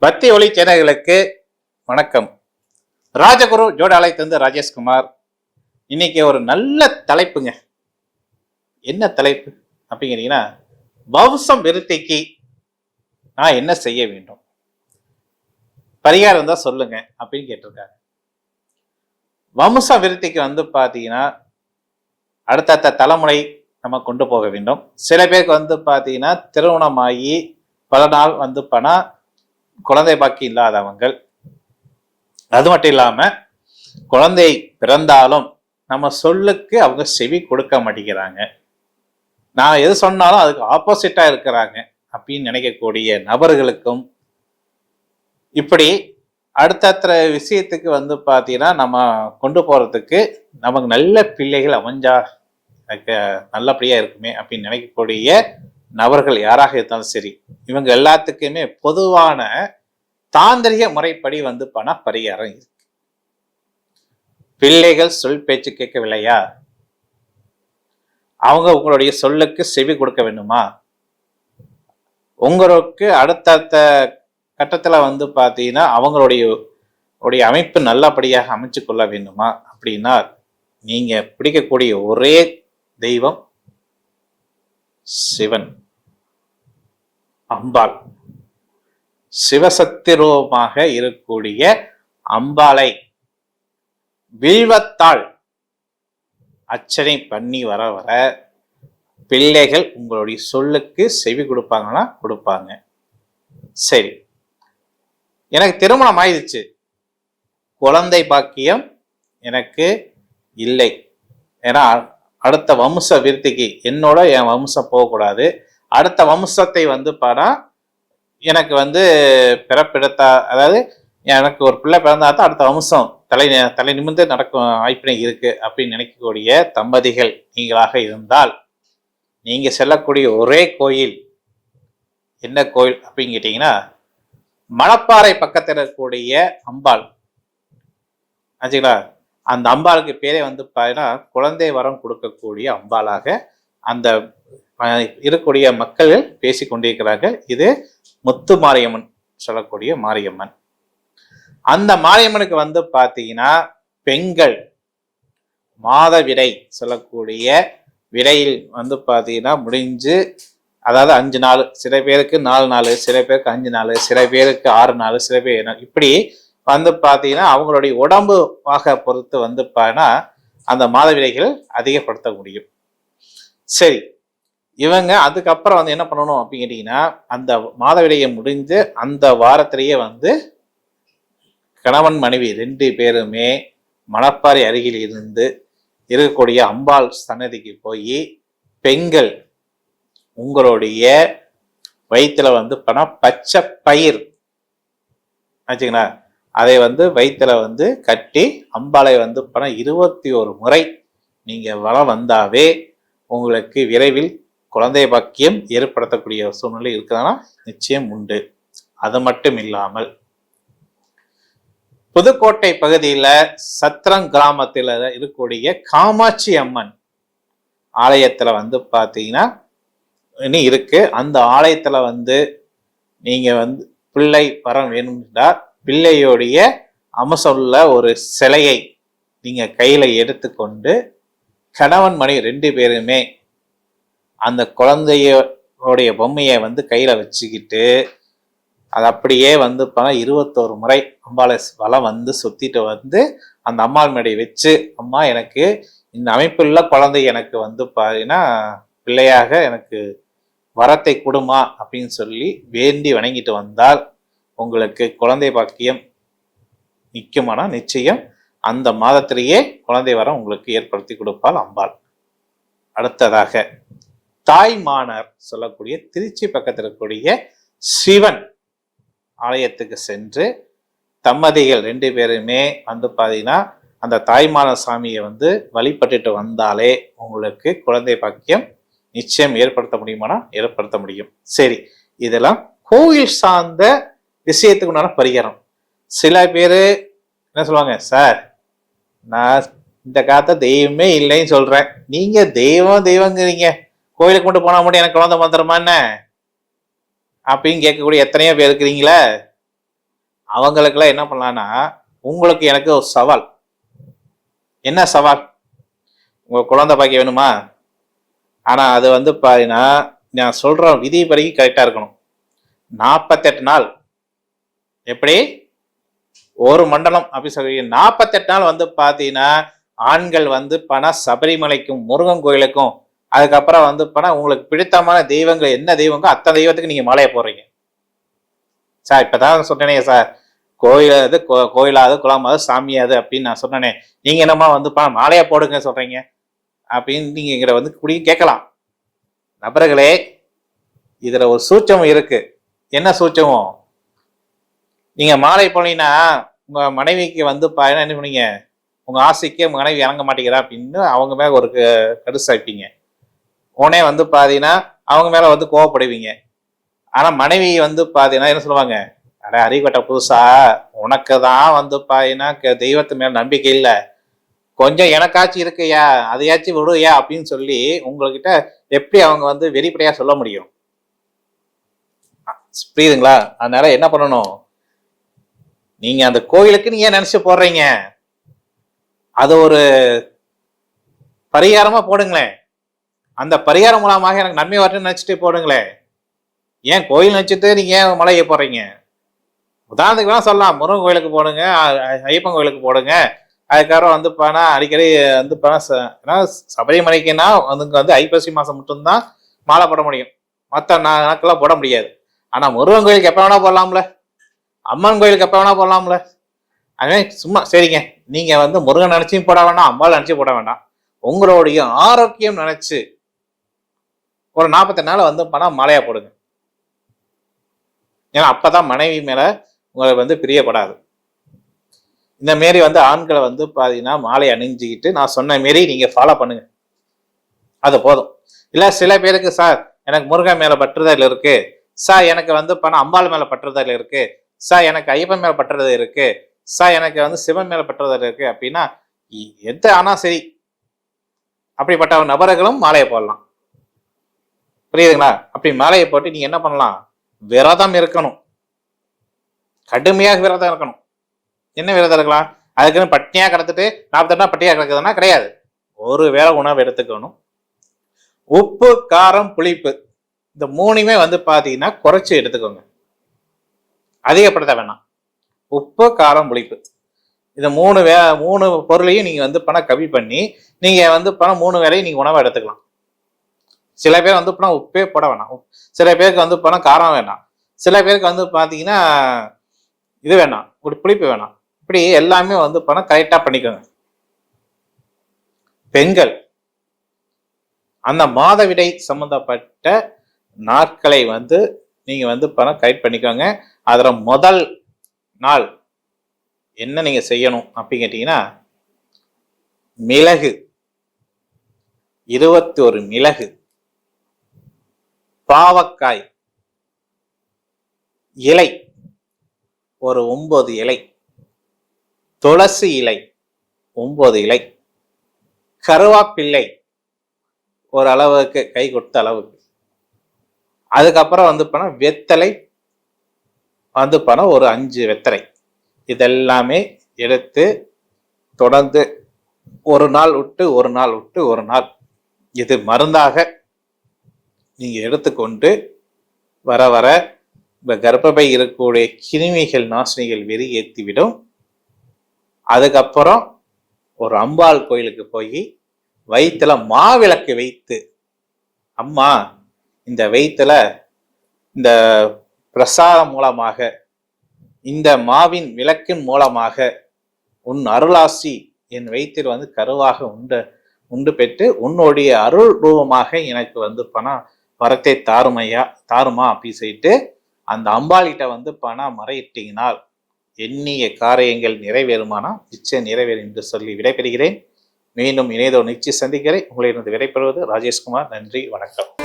பக்தி ஒளி சேனல்களுக்கு வணக்கம். ராஜகுரு ஜோடாலயத்திலிருந்து ராஜேஷ்குமார். இன்னைக்கு ஒரு நல்ல தலைப்புங்க. என்ன தலைப்பு அப்படிங்கிறீங்கன்னா, வம்சம் விருத்திக்கு நான் என்ன செய்ய வேண்டும், பரிகாரம் இருந்தா சொல்லுங்க அப்படின்னு கேட்டிருக்காங்க. வம்ச விருத்திக்கு பாத்தீங்கன்னா அடுத்தடுத்த தலைமுறை நம்ம கொண்டு போக வேண்டும். சில பேருக்கு பாத்தீங்கன்னா திருமணமாகி பல நாள் பணா குழந்தை பாக்கி இல்லாதவங்கள், அது மட்டும் இல்லாம குழந்தை பிறந்தாலும் நம்ம சொல்லுக்கு அவங்க செவி கொடுக்க மாட்டேங்கிறாங்க, நான் எது சொன்னாலும் அதுக்கு ஆப்போசிட்டா இருக்கிறாங்க அப்படின்னு நினைக்கக்கூடிய நபர்களுக்கும், இப்படி அடுத்தடுத்த விஷயத்துக்கு பாத்தீங்கன்னா நம்ம கொண்டு போறதுக்கு நமக்கு நல்ல பிள்ளைகள் அமைஞ்சா எனக்கு நல்லபடியா இருக்குமே அப்படின்னு நினைக்கக்கூடிய நபர்கள் யாராக இருந்தாலும் சரி, இவங்க எல்லாத்துக்குமே பொதுவான தாந்திரிக முறைப்படி பரிகாரம் இருக்கு. பிள்ளைகள் சொல் பேச்சு கேட்கவில்லையா, அவங்க உங்களுடைய சொல்லுக்கு செவி கொடுக்க வேண்டுமா, உங்களுக்கு அடுத்தடுத்த கட்டத்துல பாத்தீங்கன்னா அவங்களுடைய அமைப்பு நல்லபடியாக அமைச்சு கொள்ள வேண்டுமா அப்படின்னா, நீங்க பிடிக்கக்கூடிய ஒரே தெய்வம் சிவன், அம்பாள். சிவசக்தி ரூபமாக இருக்கக்கூடிய அம்பாளை வில்வத்தாள் அர்ச்சனை பண்ணி வர வர பிள்ளைகள் உங்களுடைய சொல்லுக்கு செவி கொடுப்பாங்கன்னா கொடுப்பாங்க. சரி, எனக்கு திருமணம் ஆயிடுச்சு, குழந்தை பாக்கியம் எனக்கு இல்லை, ஏன்னா அடுத்த வம்ச விருத்திக்கு என்னோட என் வம்சம் போகக்கூடாது, அடுத்த வம்சத்தை பாடா எனக்கு பிறப்பெடுத்தா, அதாவது எனக்கு ஒரு பிள்ளை பிறந்தாதான் அடுத்த வம்சம் தலை நிமிர்ந்து நடக்கும் வாய்ப்பினை இருக்கு அப்படின்னு நினைக்கக்கூடிய தம்பதிகள் நீங்களாக இருந்தால், நீங்க செல்லக்கூடிய ஒரே கோயில் என்ன கோயில் அப்படின்னு கேட்டீங்கன்னா, மணப்பாறை பக்கத்தில் இருக்கக்கூடிய அம்பாள் ஆச்சுங்களா. அந்த அம்பாளுக்கு பேரே பாத்தீங்கன்னா குழந்தை வரம் கொடுக்கக்கூடிய அம்பாளாக அந்த இருக்கக்கூடிய மக்கள் பேசி கொண்டிருக்கிறார்கள். இது முத்து மாரியம்மன் சொல்லக்கூடிய மாரியம்மன். அந்த மாரியம்மனுக்கு பாத்தீங்கன்னா பெண்கள் மாதவிடை சொல்லக்கூடிய விடையில் பாத்தீங்கன்னா முடிஞ்சு, அதாவது 5 நாள், சில பேருக்கு 4 நாள், சில பேருக்கு 5 நாள், சில பேருக்கு 6 நாள், சில பேர் இப்படி பாத்தீங்கன்னா அவங்களுடைய உடம்பு வாக பொறுத்து பாத்தீங்கன்னா அந்த மாதவிடைகள் அதிகப்படுத்த முடியும். சரி, இவங்க அதுக்கப்புறம் என்ன பண்ணணும் அப்படின்னு கேட்டீங்கன்னா, அந்த மாதவிடையை முடிஞ்சு அந்த வாரத்திலேயே கணவன் மனைவி 2 பேருமே மணப்பாறை அருகில் இருந்து இருக்கக்கூடிய அம்பாள் சன்னதிக்கு போய் பெண்கள் உங்களுடைய வயிற்றுல பச்சை பயிர் ஆச்சுங்களா, அதை வயிற்றுல கட்டி அம்பாளை 21 முறை நீங்க வலம் வந்தாவே உங்களுக்கு விரைவில் குழந்தை பாக்கியம் ஏற்படுத்தக்கூடிய சூழ்நிலை இருக்குதுன்னா நிச்சயம் உண்டு. அது மட்டும் இல்லாமல் புதுக்கோட்டை பகுதியில சத்திரம் கிராமத்தில் இருக்கக்கூடிய காமாட்சி அம்மன் ஆலயத்துல பாத்தீங்கன்னா இனி இருக்கு. அந்த ஆலயத்துல நீங்க பிள்ளை வரம் வேணும்னா பிள்ளையோடைய அம்சமுள்ள ஒரு சிலையை நீங்க கையில எடுத்துக்கொண்டு கணவன் மனைவி 2 பேருமே அந்த குழந்தையோடைய பொம்மையை கையில வச்சுக்கிட்டு அது அப்படியே 21 முறை அம்பாளை வலம் சுத்திட்டு அந்த அம்மாள் மேடையை வச்சு, அம்மா எனக்கு இந்த அமைப்புள்ள குழந்தை எனக்கு பாத்தீங்கன்னா பிள்ளையாக எனக்கு வரத்தை கொடுமா அப்படின்னு சொல்லி வேண்டி வணங்கிட்டு வந்தால் உங்களுக்கு குழந்தை பாக்கியம் நிக்குமானா நிச்சயம் அந்த மாதத்திலேயே குழந்தை வரம் உங்களுக்கு ஏற்படுத்தி கொடுப்பாள் அம்பாள். அடுத்ததாக தாய்மானர் சொல்லக்கூடிய திருச்சி பக்கத்தில் இருக்கக்கூடிய சிவன் ஆலயத்துக்கு சென்று தம்பதிகள் 2 பேருமே பாத்தீங்கன்னா அந்த தாய்மான சாமியை வழிபட்டுட்டு வந்தாலே உங்களுக்கு குழந்தை பாக்கியம் நிச்சயம் ஏற்படுத்த முடியுமானா ஏற்படுத்த முடியும். சரி, இதெல்லாம் கோயில் சார்ந்த விஷயத்துக்கு உண்டான பரிகாரம். சில பேரு என்ன சொல்லுவாங்க, சார் நான் இந்த காலத்தை தெய்வமே இல்லைன்னு சொல்றேன், நீங்க தெய்வங்கிறீங்க, கோயிலுக்கு கொண்டு போனா மட்டும் எனக்கு குழந்தை வந்துருமா என்ன அப்படின்னு கேட்கக்கூடிய எத்தனையோ பேர் இருக்கிறீங்களே. அவங்களுக்கெல்லாம் என்ன பண்ணலான்னா, உங்களுக்கு எனக்கு ஒரு சவால். என்ன சவால்? உங்க குழந்தை பாக்கியம் வேணுமா? ஆனா அது வந்து பாத்தீங்கன்னா, நான் சொல்ற விதிப்படி கரெக்டா இருக்கணும். 48 நாள். எப்படி? ஒரு மண்டலம் அப்படி சொல்றீங்க. 48 நாள் வந்து பாத்தீங்கன்னா, ஆண்கள் வந்து சபரிமலைக்கும் முருகன் கோயிலுக்கும் அதுக்கப்புறம் வந்து உங்களுக்கு பிடித்தமான தெய்வங்கள் என்ன தெய்வங்களோ அத்தனை தெய்வத்துக்கு நீங்க மாலையை போடுறீங்க. சார் இப்பதான் சொன்னேனே சார், கோயில் அது கோயிலாவது குளமாவது சாமியாது அப்படின்னு நான் சொன்னேனே, நீங்க என்னமா வந்து மாலையா போடுங்க சொல்றீங்க அப்படின்னு நீங்க எங்கிட்ட வந்து குடி கேட்கலாம். நபர்களே, இதுல ஒரு சூட்சம் இருக்கு. என்ன சூட்சமம்? நீங்க மாலை போனீங்கன்னா உங்க மனைவிக்கு வந்து என்ன பண்ணீங்க, உங்க ஆசைக்கு மனைவி இறங்க மாட்டேங்கிறா அப்படின்னு அவங்க மேல ஒரு கடுசாய்ப்பீங்க. உடனே வந்து பாத்தீங்கன்னா அவங்க மேல வந்து கோவப்படுவீங்க. ஆனா மனைவி வந்து பாத்தீங்கன்னா என்ன சொல்லுவாங்க, அட அறிவட்ட புதுசா, உனக்கு தான் வந்து பாத்தீங்கன்னா தெய்வத்து மேல நம்பிக்கை இல்ல, கொஞ்சம் எனக்காச்சும் இருக்குயா, அதையாச்சும் விடுயா அப்படின்னு சொல்லி உங்ககிட்ட எப்படி அவங்க வந்து வெளிப்படையா சொல்ல முடியும்? புரியுதுங்களா? அதனால என்ன பண்ணணும், நீங்க அந்த கோயிலுக்கு நீங்க நினைச்சு போடுறீங்க, அது ஒரு பரிகாரமா போடுங்களேன். அந்த பரிகாரம் மூலமாக எனக்கு நன்மை வரணும்னு நினைச்சிட்டு போடுங்களேன். ஏன் கோயில் நினைச்சிட்டு நீங்க ஏன் மலையை போடுறீங்க? உதாரணத்துக்கு வேணா சொல்லலாம், முருகன் கோயிலுக்கு போடுங்க, ஐயப்பன் கோயிலுக்கு போடுங்க, அதுக்கப்புறம் வந்து அடிக்கடி வந்து ஏன்னா சபரிமலைக்குன்னா வந்து ஐப்பசி மாசம் மட்டும்தான் மாலை போட முடியும், மற்ற நாட்கள்லாம் போட முடியாது. ஆனா முருகன் கோயிலுக்கு எப்ப வேணா போடலாம்ல, அம்மன் கோயிலுக்கு எப்ப வேணா போடலாம்ல. அதுவே சும்மா சரிங்க, நீங்க வந்து முருகன் நினைச்சும் போட வேண்டாம், அம்பாள் நினைச்சும் போட வேண்டாம், உங்களுடைய ஆரோக்கியம் நினைச்சு ஒரு 48 நாள் வந்து மாலையா போடுங்க. ஏன்னா அப்பதான் மனைவி மேல உங்களுக்கு வந்து பிரியப்படாது. இந்த மாரி வந்து ஆண்களை வந்து பாத்தீங்கன்னா மாலை அணிஞ்சுக்கிட்டு நான் சொன்ன மாரி நீங்க ஃபாலோ பண்ணுங்க, அது போதும். இல்ல சில பேருக்கு சார் எனக்கு முருகன் மேல பற்றுதல் இருக்கு சார், எனக்கு வந்து அம்பாள் மேல பற்றுதல் இருக்கு சார், எனக்கு ஐயப்பன் மேல பற்றுதல் இருக்கு சார், எனக்கு வந்து சிவன் மேல பற்றுதல் இருக்கு அப்படின்னா எது ஆனா சரி, அப்படிப்பட்ட நபர்களும் மாலையை போடலாம். புரியுதுங்களா? அப்படி மாலையை போட்டு நீங்க என்ன பண்ணலாம், விரதம் இருக்கணும், கடுமையாக விரதம் இருக்கணும். என்ன விரதம் இருக்கலாம்? அதுக்குன்னு பட்னியா கிடத்துட்டு 48 நாள் பட்டியா கிடக்குதுன்னா கிடையாது. ஒரு வேளை உணவு எடுத்துக்கணும். உப்பு, காரம், புளிப்பு இந்த மூணுமே வந்து பாத்தீங்கன்னா குறைச்சி எடுத்துக்கோங்க, அதிகப்படுத்த வேணாம். உப்பு, காரம், புளிப்பு இந்த மூணு பொருளையும் நீங்க வந்து கம்மி பண்ணி நீங்க வந்து 3 வேளையும் நீங்க உணவை எடுத்துக்கலாம். சில பேர் வந்து உப்பே போட வேணாம், சில பேருக்கு வந்து காரம் வேணாம், சில பேருக்கு வந்து பாத்தீங்கன்னா இது வேணாம், ஒரு புளிப்பு வேணாம். இப்படி எல்லாமே வந்து கரெக்டா பண்ணிக்கோங்க. பெண்கள் அந்த மாதவிடை சம்பந்தப்பட்ட நாட்களை வந்து நீங்க வந்து கரெக்ட் பண்ணிக்கோங்க. அதுல முதல் நாள் என்ன நீங்க செய்யணும் அப்படின்னு கேட்டீங்கன்னா, மிளகு 21 மிளகு, பாவக்காய் இலை ஒரு 9 இலை, துளசி இலை 9 இலை, கருவாப்பிள்ளை ஒரு அளவுக்கு கை கொடுத்த அளவுக்கு, அதுக்கப்புறம் வந்து வெத்தலை வந்து ஒரு 5 வெத்தலை, இதெல்லாமே எடுத்து தொடர்ந்து ஒரு நாள் விட்டு ஒரு நாள் விட்டு ஒரு நாள் இது மருந்தாக நீங்க எடுத்துக்கொண்டு வர வர கர்ப்பப்பை இருக்கக்கூடிய கிருமிகள் நாசினிகள் வெளியேற்றிவிடும். அதுக்கப்புறம் ஒரு அம்பாள் கோயிலுக்கு போய் வயிற்றுல மாவிளக்கு வைத்து, அம்மா இந்த வயிற்றுல இந்த பிரசாதம் மூலமாக இந்த மாவின் விளக்கின் மூலமாக உன் அருளாசி என் வயிற்றில் வந்து கருவாக உண்டு பெற்று உன்னுடைய அருள் ரூபமாக எனக்கு வந்து வரத்தை தாருமா அப்படின்னு சொல்லிட்டு அந்த அம்பாளிகிட்ட வந்து மறையிட்டீங்கனால் எண்ணிய காரியங்கள் நிறைவேறுமானா நிச்சயம் நிறைவேறும் என்று சொல்லி விடைபெறுகிறேன். மீண்டும் இணையதோ நிச்சயம் சந்திக்கிறேன். உங்களை விடைபெறுவது ராஜேஷ்குமார். நன்றி, வணக்கம்.